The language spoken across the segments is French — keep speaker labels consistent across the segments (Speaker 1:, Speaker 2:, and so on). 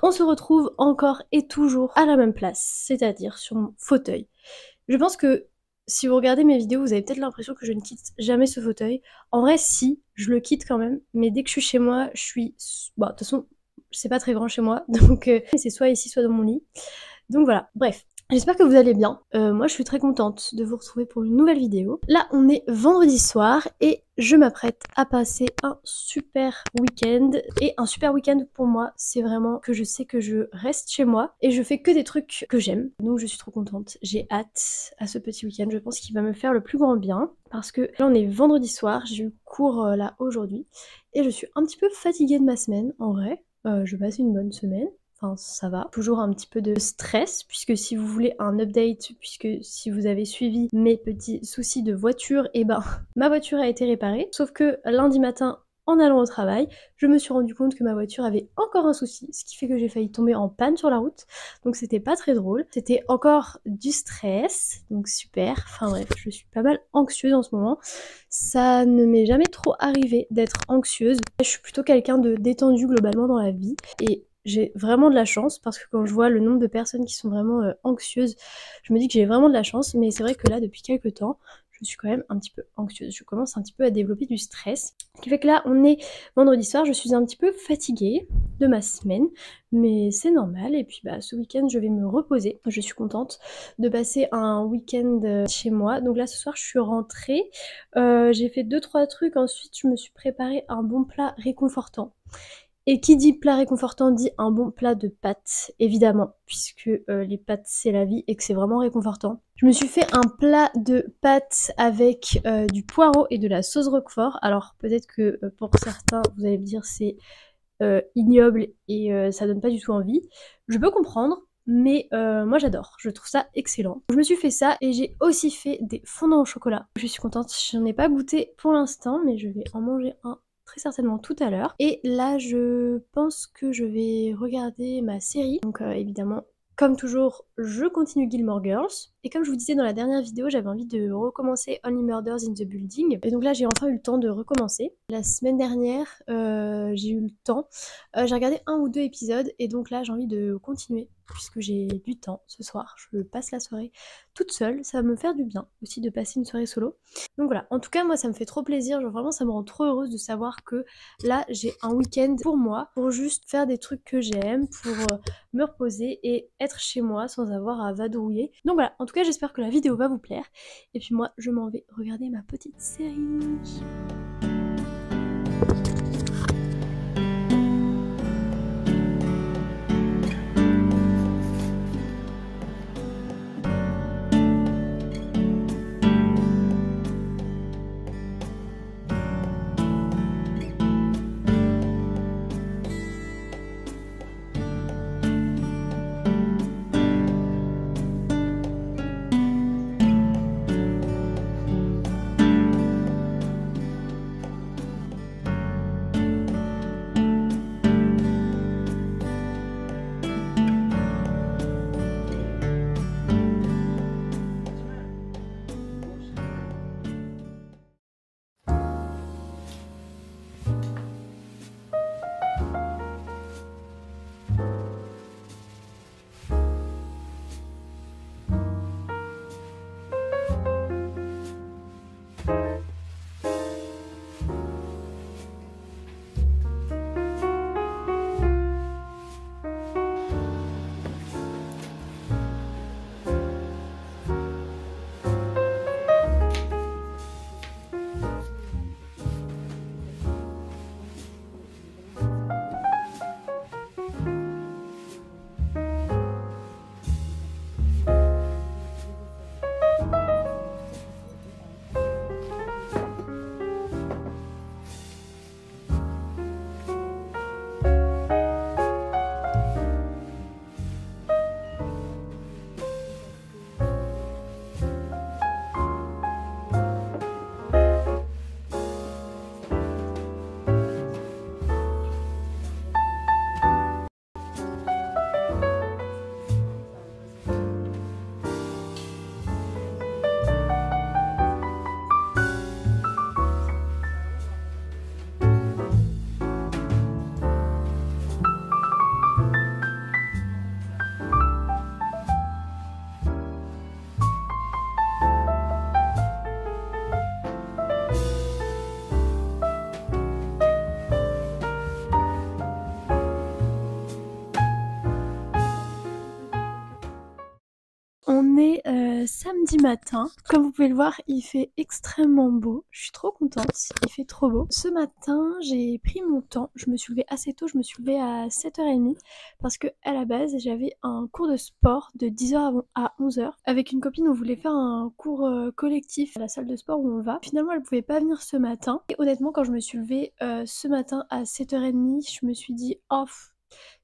Speaker 1: on se retrouve encore et toujours à la même place, c'est-à-dire sur mon fauteuil. Je pense que si vous regardez mes vidéos, vous avez peut-être l'impression que je ne quitte jamais ce fauteuil. En vrai, si, je le quitte quand même, mais dès que je suis chez moi, je suis... Bon, de toute façon, c'est pas très grand chez moi, donc c'est soit ici, soit dans mon lit. Donc voilà, bref. J'espère que vous allez bien. Moi, je suis très contente de vous retrouver pour une nouvelle vidéo. Là, on est vendredi soir et je m'apprête à passer un super week-end. Et un super week-end pour moi, c'est vraiment que je sais que je reste chez moi et je fais que des trucs que j'aime. Donc, je suis trop contente. J'ai hâte à ce petit week-end. Je pense qu'il va me faire le plus grand bien parce que là, on est vendredi soir. J'ai eu cours là aujourd'hui et je suis un petit peu fatiguée de ma semaine en vrai. Je passe une bonne semaine. Enfin, ça va. Toujours un petit peu de stress, puisque si vous voulez un update, puisque si vous avez suivi mes petits soucis de voiture, et ben, ma voiture a été réparée. Sauf que lundi matin, en allant au travail, je me suis rendu compte que ma voiture avait encore un souci, ce qui fait que j'ai failli tomber en panne sur la route. Donc c'était pas très drôle. C'était encore du stress, donc super. Enfin bref, je suis pas mal anxieuse en ce moment. Ça ne m'est jamais trop arrivé d'être anxieuse. Je suis plutôt quelqu'un de détendu globalement dans la vie. Et j'ai vraiment de la chance parce que quand je vois le nombre de personnes qui sont vraiment anxieuses, je me dis que j'ai vraiment de la chance, mais c'est vrai que là, depuis quelques temps, je suis quand même un petit peu anxieuse. Je commence un petit peu à développer du stress. Ce qui fait que là, on est vendredi soir, je suis un petit peu fatiguée de ma semaine, mais c'est normal. Et puis bah, ce week-end, je vais me reposer. Je suis contente de passer un week-end chez moi. Donc là, ce soir, je suis rentrée. J'ai fait 2-3 trucs. Ensuite, je me suis préparé un bon plat réconfortant. Et qui dit plat réconfortant dit un bon plat de pâtes, évidemment, puisque les pâtes c'est la vie et que c'est vraiment réconfortant. Je me suis fait un plat de pâtes avec du poireau et de la sauce roquefort. Alors peut-être que pour certains, vous allez me dire c'est ignoble et ça donne pas du tout envie. Je peux comprendre, mais moi j'adore, je trouve ça excellent. Je me suis fait ça et j'ai aussi fait des fondants au chocolat. Je suis contente, j'en ai pas goûté pour l'instant, mais je vais en manger un très certainement tout à l'heure. Et là, je pense que je vais regarder ma série. Donc évidemment, comme toujours, je continue Gilmore Girls. Et comme je vous disais dans la dernière vidéo, j'avais envie de recommencer Only Murders in the Building. Et donc là, j'ai enfin eu le temps de recommencer. La semaine dernière, j'ai eu le temps. J'ai regardé 1 ou 2 épisodes et donc là, j'ai envie de continuer puisque j'ai du temps ce soir. Je passe la soirée toute seule. Ça va me faire du bien aussi de passer une soirée solo. Donc voilà, en tout cas, moi, ça me fait trop plaisir. Genre vraiment, ça me rend trop heureuse de savoir que là, j'ai un week-end pour moi, pour juste faire des trucs que j'aime, pour me reposer et être chez moi sans avoir à vadrouiller. Donc voilà, en tout cas, j'espère que la vidéo va vous plaire. Et puis moi, je m'en vais regarder ma petite série. On est samedi matin. Comme vous pouvez le voir, il fait extrêmement beau. Je suis trop contente, il fait trop beau. Ce matin, j'ai pris mon temps. Je me suis levée assez tôt, je me suis levée à 7h30 parce que à la base, j'avais un cours de sport de 10h à 11h. Avec une copine, on voulait faire un cours collectif à la salle de sport où on va. Finalement, elle pouvait pas venir ce matin. Et honnêtement, quand je me suis levée ce matin à 7h30, je me suis dit « Oh,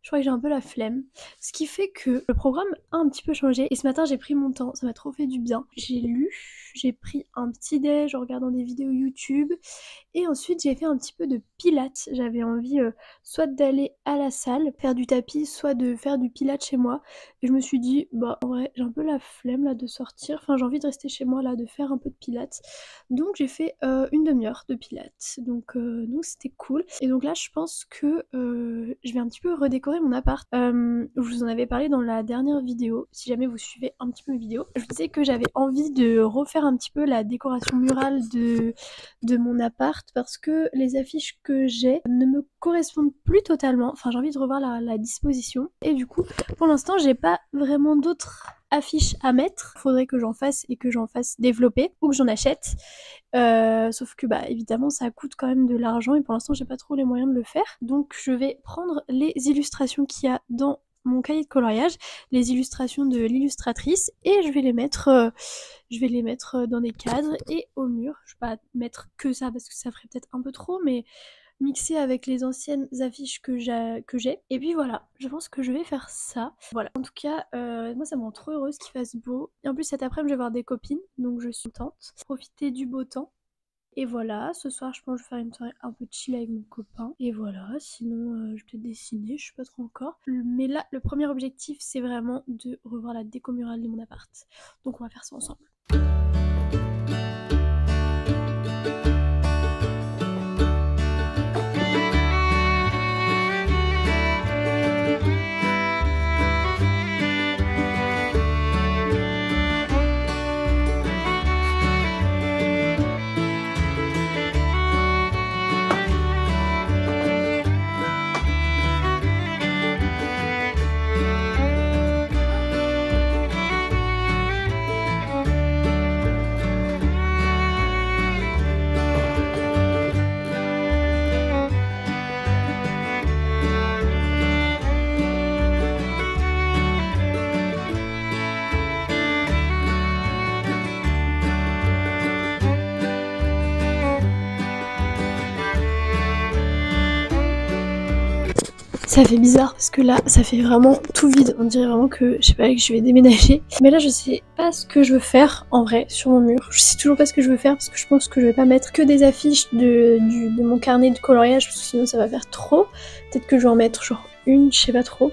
Speaker 1: je crois que j'ai un peu la flemme ». Ce qui fait que le programme a un petit peu changé. Et ce matin, j'ai pris mon temps. Ça m'a trop fait du bien. J'ai lu, j'ai pris un petit déj en regardant des vidéos YouTube. Et ensuite, j'ai fait un petit peu de pilates. J'avais envie soit d'aller à la salle, faire du tapis, soit de faire du pilates chez moi. Et je me suis dit, bah en vrai, j'ai un peu la flemme là de sortir. Enfin, j'ai envie de rester chez moi là, de faire un peu de pilates. Donc, j'ai fait une demi-heure de pilates. Donc c'était cool. Et donc là, je pense que je vais un petit peu redécorer mon appart. Je vous en avais parlé dans la dernière vidéo. Si jamais vous suivez un petit peu mes vidéos, je vous disais que j'avais envie de refaire un petit peu la décoration murale de mon appart parce que les affiches que j'ai ne me correspondent plus totalement. Enfin, j'ai envie de revoir la disposition. Et du coup, pour l'instant, j'ai pas vraiment d'autres affiches à mettre. Faudrait que j'en fasse et que j'en fasse développer ou que j'en achète. Sauf que bah évidemment ça coûte quand même de l'argent et pour l'instant j'ai pas trop les moyens de le faire. Donc je vais prendre les illustrations qu'il y a dans mon cahier de coloriage, les illustrations de l'illustratrice et je vais les mettre dans des cadres et au mur. Je vais pas mettre que ça parce que ça ferait peut-être un peu trop, mais mixer avec les anciennes affiches que j'ai. Et puis voilà, je pense que je vais faire ça. Voilà, en tout cas, moi ça me rend trop heureuse qu'il fasse beau. Et en plus cet après-midi je vais voir des copines, donc je suis contente. Profiter du beau temps. Et voilà, ce soir je pense que je vais faire une soirée un peu chill avec mon copain. Et voilà, sinon je vais peut-être dessiner, je sais pas trop encore. Mais là, le premier objectif c'est vraiment de revoir la déco murale de mon appart. Donc on va faire ça ensemble. Ça fait bizarre parce que là ça fait vraiment tout vide, on dirait vraiment que je sais pas que je vais déménager. Mais là je sais pas ce que je veux faire en vrai sur mon mur. Je sais toujours pas ce que je veux faire parce que je pense que je vais pas mettre que des affiches de mon carnet de coloriage parce que sinon ça va faire trop. Peut-être que je vais en mettre genre une, je sais pas trop.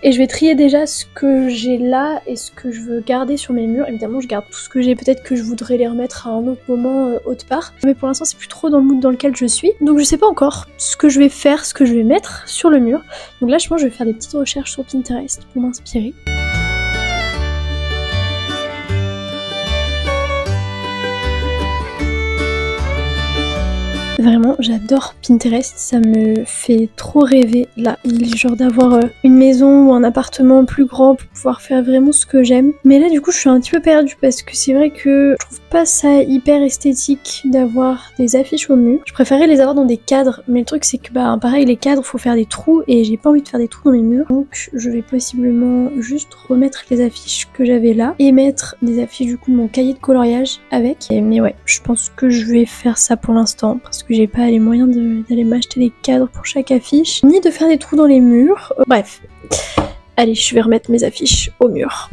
Speaker 1: Et je vais trier déjà ce que j'ai là et ce que je veux garder sur mes murs. Évidemment je garde tout ce que j'ai, peut-être que je voudrais les remettre à un autre moment autre part. Mais pour l'instant c'est plus trop dans le mood dans lequel je suis. Donc je sais pas encore ce que je vais faire, ce que je vais mettre sur le mur. Donc là je pense que je vais faire des petites recherches sur Pinterest pour m'inspirer. Vraiment, j'adore Pinterest, ça me fait trop rêver là, genre d'avoir une maison ou un appartement plus grand pour pouvoir faire vraiment ce que j'aime. Mais là du coup je suis un petit peu perdue parce que c'est vrai que je trouve pas ça hyper esthétique d'avoir des affiches au mur. Je préférais les avoir dans des cadres, mais le truc c'est que bah pareil les cadres faut faire des trous et j'ai pas envie de faire des trous dans mes murs. Donc je vais possiblement juste remettre les affiches que j'avais là et mettre des affiches du coup de mon cahier de coloriage avec. Mais ouais, je pense que je vais faire ça pour l'instant parce que j'ai pas les moyens d'aller m'acheter des cadres pour chaque affiche, ni de faire des trous dans les murs. Bref, allez, je vais remettre mes affiches au mur.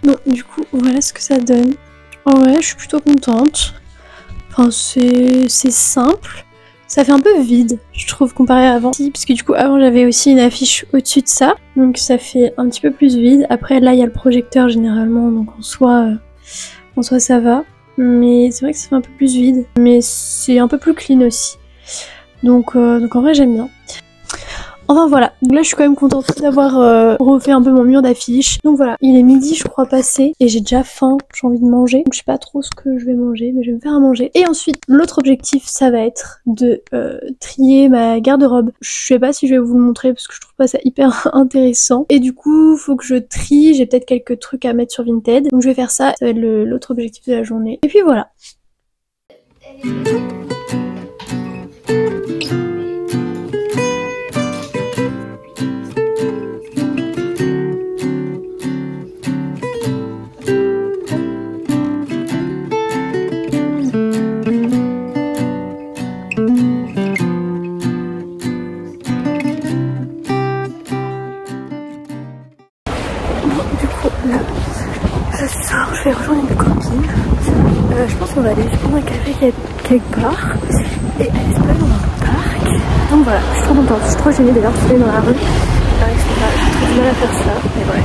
Speaker 1: Bon, du coup, voilà ce que ça donne. En vrai, je suis plutôt contente. Enfin, c'est simple. Ça fait un peu vide, je trouve, comparé à avant. Parce que du coup, avant, j'avais aussi une affiche au-dessus de ça. Donc ça fait un petit peu plus vide. Après, là, il y a le projecteur, généralement. Donc en soi, ça va. Mais c'est vrai que ça fait un peu plus vide. Mais c'est un peu plus clean aussi. Donc en vrai, j'aime bien. Enfin voilà, donc là je suis quand même contente d'avoir refait un peu mon mur d'affiches. Donc voilà, il est midi je crois passé et j'ai déjà faim, j'ai envie de manger. Donc je sais pas trop ce que je vais manger, mais je vais me faire à manger. Et ensuite, l'autre objectif ça va être de trier ma garde-robe. Je sais pas si je vais vous le montrer parce que je trouve pas ça hyper intéressant. Et du coup, faut que je trie, j'ai peut-être quelques trucs à mettre sur Vinted. Donc je vais faire ça, ça va être l'autre objectif de la journée. Et puis voilà. Du coup, là, je sors, je vais rejoindre une copine. Je pense qu'on va aller se prendre un café quelque part et aller se balader dans un parc. Donc voilà, je suis trop contente, je suis trop gênée d'ailleurs de aller dans la rue. J'ai trop du mal à faire ça, mais bref.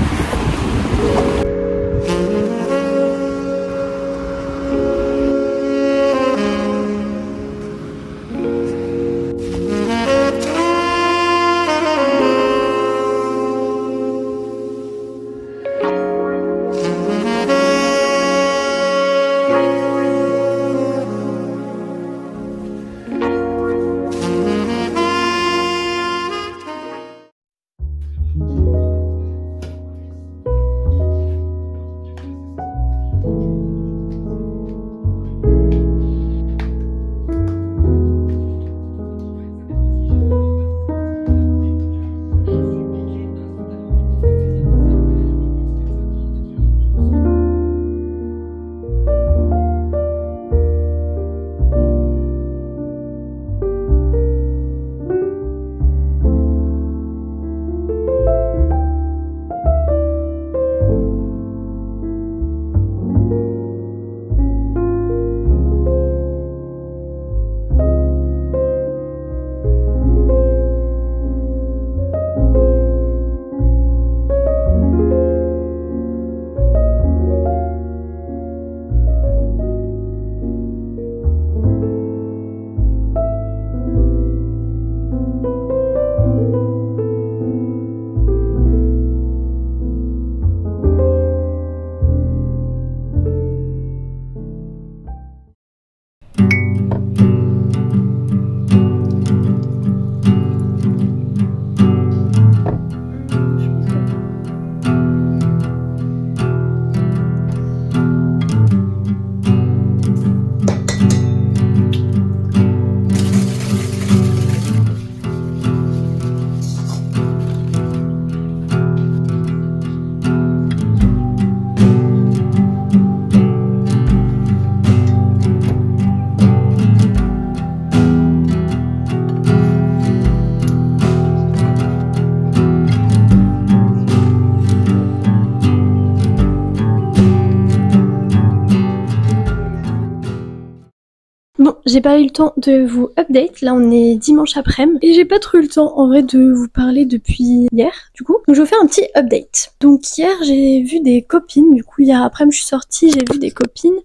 Speaker 1: Bon, j'ai pas eu le temps de vous update, là on est dimanche après-midi, et j'ai pas trop eu le temps en vrai de vous parler depuis hier, du coup. Donc je vais vous faire un petit update. Donc hier j'ai vu des copines, du coup hier après-midi je suis sortie, j'ai vu des copines,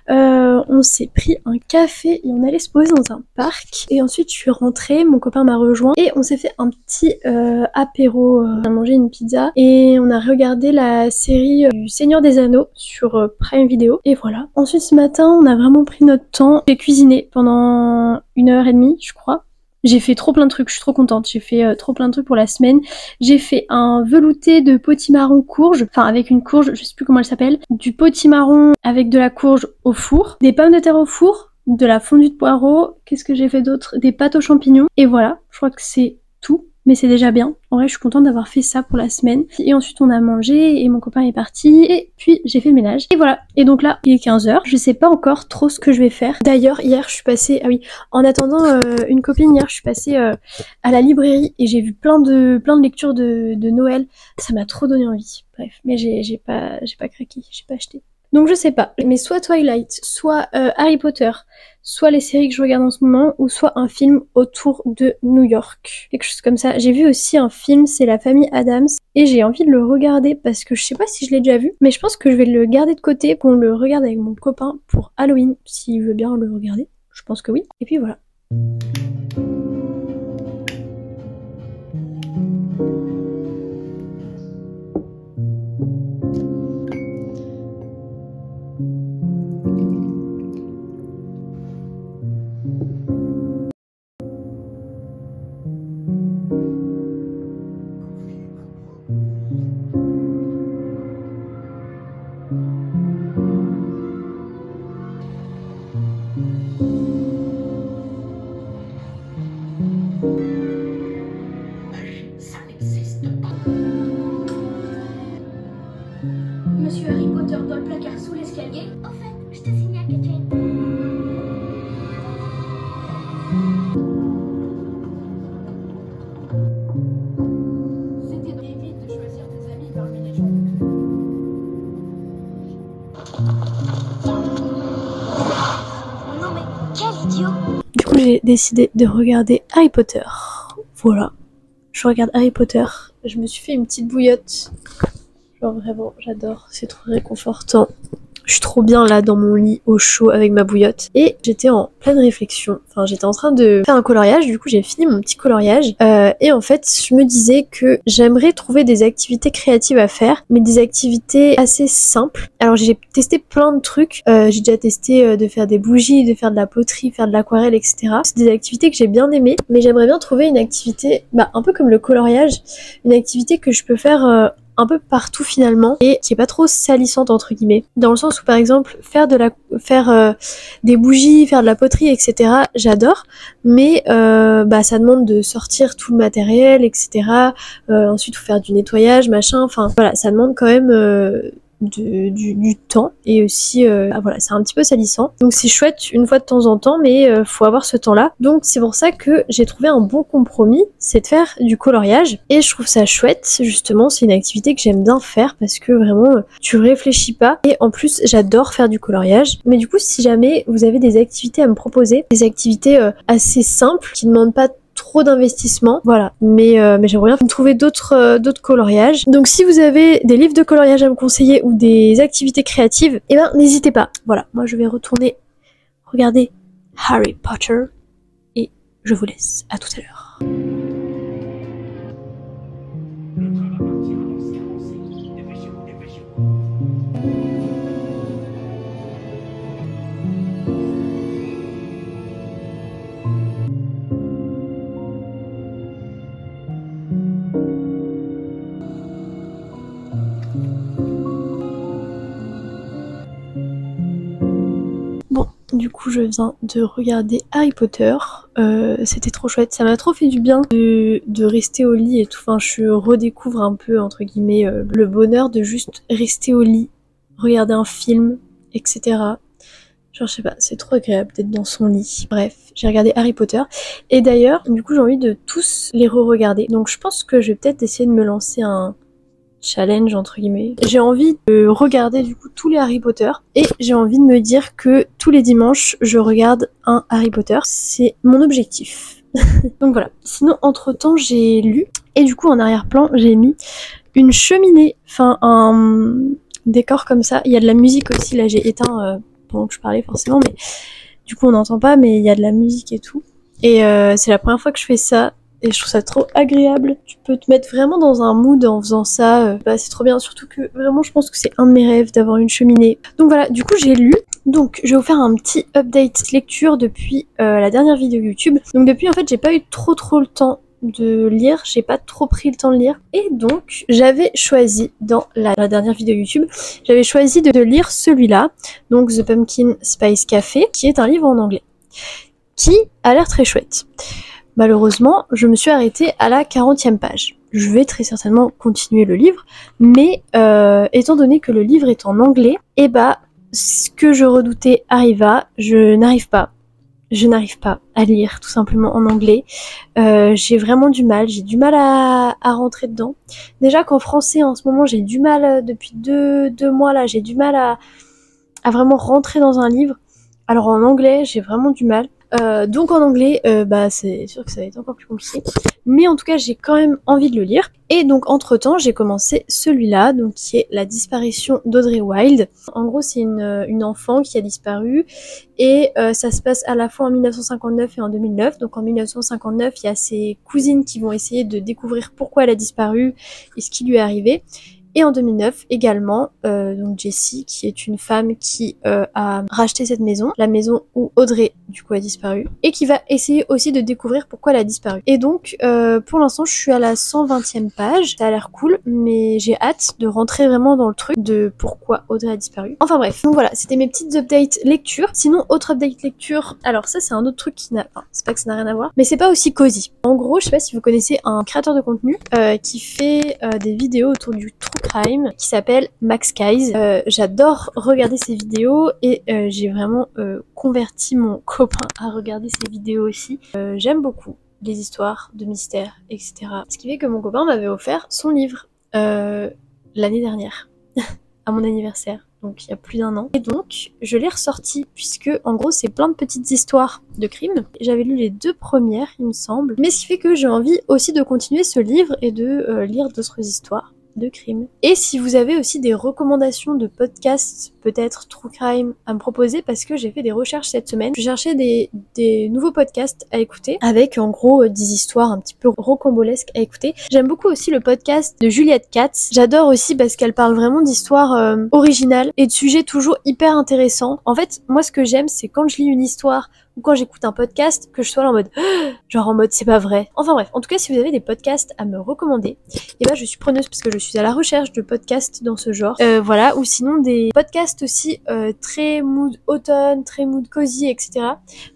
Speaker 1: on s'est pris un café et on allait se poser dans un parc. Et ensuite je suis rentrée, mon copain m'a rejoint et on s'est fait un petit apéro, on a mangé une pizza et on a regardé la série du Seigneur des Anneaux sur Prime Video. Et voilà. Ensuite ce matin on a vraiment pris notre temps, j'ai cuisiné pendant 1h30 je crois. J'ai fait trop plein de trucs, je suis trop contente. J'ai fait trop plein de trucs pour la semaine. J'ai fait un velouté de potimarron courge, enfin avec une courge, je sais plus comment elle s'appelle, du potimarron avec de la courge au four, des pommes de terre au four, de la fondue de poireaux, qu'est-ce que j'ai fait d'autre, des pâtes aux champignons, et voilà, je crois que c'est tout. Mais c'est déjà bien. En vrai, je suis contente d'avoir fait ça pour la semaine. Et ensuite, on a mangé et mon copain est parti. Et puis, j'ai fait le ménage. Et voilà. Et donc là, il est 15h. Je sais pas encore trop ce que je vais faire. D'ailleurs, hier, je suis passée... Ah oui, en attendant une copine, hier, je suis passée à la librairie et j'ai vu plein de lectures de Noël. Ça m'a trop donné envie. Bref, mais j'ai pas craqué. J'ai pas acheté. Donc je sais pas, mais soit Twilight, soit Harry Potter, soit les séries que je regarde en ce moment, ou soit un film autour de New York. Quelque chose comme ça. J'ai vu aussi un film, c'est La Famille Addams, et j'ai envie de le regarder parce que je sais pas si je l'ai déjà vu, mais je pense que je vais le garder de côté, qu'on le regarde avec mon copain pour Halloween, s'il veut bien le regarder. Je pense que oui. Et puis voilà. décidé de regarder Harry Potter. Voilà, je regarde Harry Potter. Je me suis fait une petite bouillotte. Genre vraiment, j'adore, c'est trop réconfortant. Je suis trop bien là dans mon lit au chaud avec ma bouillotte. Et j'étais en pleine réflexion. Enfin, j'étais en train de faire un coloriage. Du coup, j'ai fini mon petit coloriage. Et en fait, je me disais que j'aimerais trouver des activités créatives à faire, mais des activités assez simples. Alors, j'ai testé plein de trucs. J'ai déjà testé de faire des bougies, de faire de la poterie, faire de l'aquarelle, etc. C'est des activités que j'ai bien aimées, mais j'aimerais bien trouver une activité, un peu comme le coloriage, une activité que je peux faire un peu partout finalement et qui est pas trop salissante entre guillemets, dans le sens où par exemple faire des bougies, faire de la poterie, etc. j'adore, mais ça demande de sortir tout le matériel, etc. Ensuite faut faire du nettoyage, machin, enfin voilà, ça demande quand même du temps et aussi voilà, c'est un petit peu salissant, donc c'est chouette une fois de temps en temps, mais faut avoir ce temps là, donc c'est pour ça que j'ai trouvé un bon compromis, c'est de faire du coloriage, et je trouve ça chouette justement, c'est une activité que j'aime bien faire parce que vraiment tu réfléchis pas, et en plus j'adore faire du coloriage. Mais du coup, si jamais vous avez des activités à me proposer, des activités assez simples qui ne demandent pas trop d'investissement, voilà, mais j'aimerais bien trouver d'autres coloriages. Donc si vous avez des livres de coloriage à me conseiller ou des activités créatives, eh ben n'hésitez pas. Voilà, moi je vais retourner regarder Harry Potter et je vous laisse. À tout à l'heure. Bon, du coup je viens de regarder Harry Potter, c'était trop chouette, ça m'a trop fait du bien de rester au lit et tout, enfin je redécouvre un peu entre guillemets le bonheur de juste rester au lit, regarder un film, etc. Genre je sais pas, c'est trop agréable d'être dans son lit. Bref, j'ai regardé Harry Potter, et d'ailleurs du coup j'ai envie de tous les re-regarder, donc je pense que je vais peut-être essayer de me lancer un challenge entre guillemets. J'ai envie de regarder du coup tous les Harry Potter, et j'ai envie de me dire que tous les dimanches je regarde un Harry Potter, c'est mon objectif. Donc voilà. Sinon entre temps j'ai lu, et du coup en arrière-plan j'ai mis une cheminée, enfin un décor comme ça. Il y a de la musique aussi, là j'ai éteint pendant que je parlais forcément, mais du coup on n'entend pas, mais il y a de la musique et tout. Et c'est la première fois que je fais ça, et je trouve ça trop agréable. Tu peux te mettre vraiment dans un mood en faisant ça, c'est trop bien, surtout que vraiment je pense que c'est un de mes rêves d'avoir une cheminée. Donc voilà, du coup j'ai lu, donc je vais vous faire un petit update lecture depuis la dernière vidéo YouTube. Donc depuis en fait j'ai pas eu trop le temps de lire, j'ai pas trop pris le temps de lire, et donc j'avais choisi dans la dernière vidéo YouTube, j'avais choisi de lire celui-là, donc The Pumpkin Spice Café, qui est un livre en anglais, qui a l'air très chouette. Malheureusement, je me suis arrêtée à la 40e page. Je vais très certainement continuer le livre, mais étant donné que le livre est en anglais, et ce que je redoutais arriva, je n'arrive pas à lire tout simplement en anglais. J'ai vraiment du mal, j'ai du mal à rentrer dedans. Déjà qu'en français en ce moment j'ai du mal, depuis deux mois là, j'ai du mal à vraiment rentrer dans un livre. Alors en anglais j'ai vraiment du mal. Donc en anglais, c'est sûr que ça va être encore plus compliqué. Mais en tout cas, j'ai quand même envie de le lire. Et donc entre temps, j'ai commencé celui-là, donc qui est La disparition d'Audrey Wilde. En gros, c'est une enfant qui a disparu, et ça se passe à la fois en 1959 et en 2009. Donc en 1959, il y a ses cousines qui vont essayer de découvrir pourquoi elle a disparu et ce qui lui est arrivé. Et en 2009 également, donc Jessie, qui est une femme qui a racheté cette maison, la maison où Audrey du coup a disparu, et qui va essayer aussi de découvrir pourquoi elle a disparu. Et donc pour l'instant je suis à la 120e page, ça a l'air cool, mais j'ai hâte de rentrer vraiment dans le truc de pourquoi Audrey a disparu. Enfin bref, donc voilà, c'était mes petites updates lecture. Sinon, autre update lecture, alors ça c'est un autre truc qui n'a, enfin c'est pas que ça n'a rien à voir, mais c'est pas aussi cosy. En gros, je sais pas si vous connaissez un créateur de contenu qui fait des vidéos autour du true crime, qui s'appelle Max Guys. J'adore regarder ses vidéos, et j'ai vraiment converti mon copain à regarder ses vidéos aussi. J'aime beaucoup les histoires de mystère, etc. Ce qui fait que mon copain m'avait offert son livre l'année dernière, à mon anniversaire. donc il y a plus d'1 an. Et donc je l'ai ressorti puisque en gros c'est plein de petites histoires de crimes. J'avais lu les 2 premières il me semble, mais ce qui fait que j'ai envie aussi de continuer ce livre et de lire d'autres histoires de crimes. Et si vous avez aussi des recommandations de podcasts, peut-être true crime, à me proposer, parce que j'ai fait des recherches cette semaine. Je cherchais des nouveaux podcasts à écouter, avec en gros des histoires un petit peu rocambolesques à écouter. J'aime beaucoup aussi le podcast de Juliette Katz. J'adore aussi parce qu'elle parle vraiment d'histoires originales et de sujets toujours hyper intéressants. En fait, moi ce que j'aime, c'est quand je lis une histoire ou quand j'écoute un podcast, que je sois là en mode genre en mode c'est pas vrai. Enfin bref, en tout cas si vous avez des podcasts à me recommander, et ben je suis preneuse parce que je suis à la recherche de podcasts dans ce genre. Voilà, ou sinon des podcasts aussi très mood automne, très mood cozy, etc.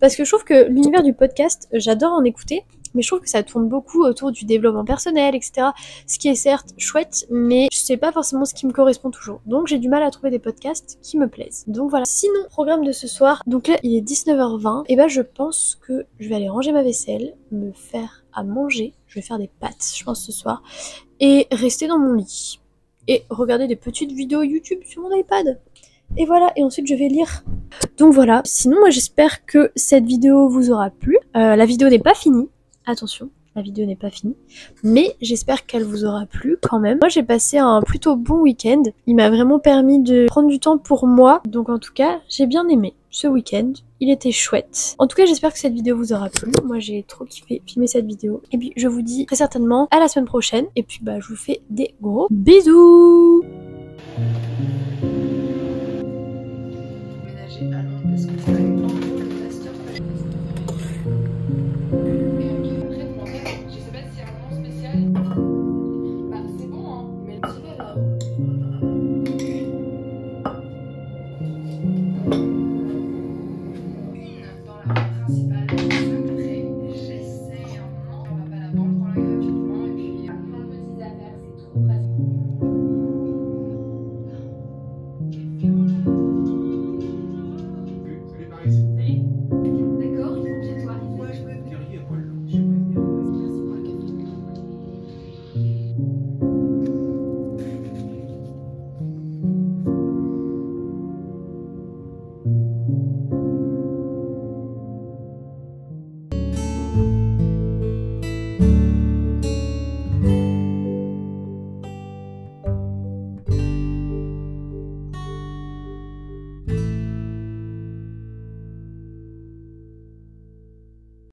Speaker 1: Parce que je trouve que l'univers du podcast, j'adore en écouter, mais je trouve que ça tourne beaucoup autour du développement personnel, etc. Ce qui est certes chouette, mais je sais pas forcément ce qui me correspond toujours. Donc j'ai du mal à trouver des podcasts qui me plaisent. Donc voilà. Sinon, programme de ce soir, donc là il est 19h20, et ben je pense que je vais aller ranger ma vaisselle, me faire à manger, je vais faire des pâtes, je pense ce soir, et rester dans mon lit. Et regarder des petites vidéos YouTube sur mon iPad. Et voilà, et ensuite je vais lire. Donc voilà, sinon moi j'espère que cette vidéo vous aura plu. La vidéo n'est pas finie. Attention, la vidéo n'est pas finie, mais j'espère qu'elle vous aura plu quand même. Moi j'ai passé un plutôt bon week-end, il m'a vraiment permis de prendre du temps pour moi, donc en tout cas j'ai bien aimé ce week-end, il était chouette. En tout cas j'espère que cette vidéo vous aura plu, moi j'ai trop kiffé filmer cette vidéo, et puis je vous dis très certainement à la semaine prochaine, et puis bah je vous fais des gros bisous.
Speaker 2: Ménager à Londres parce que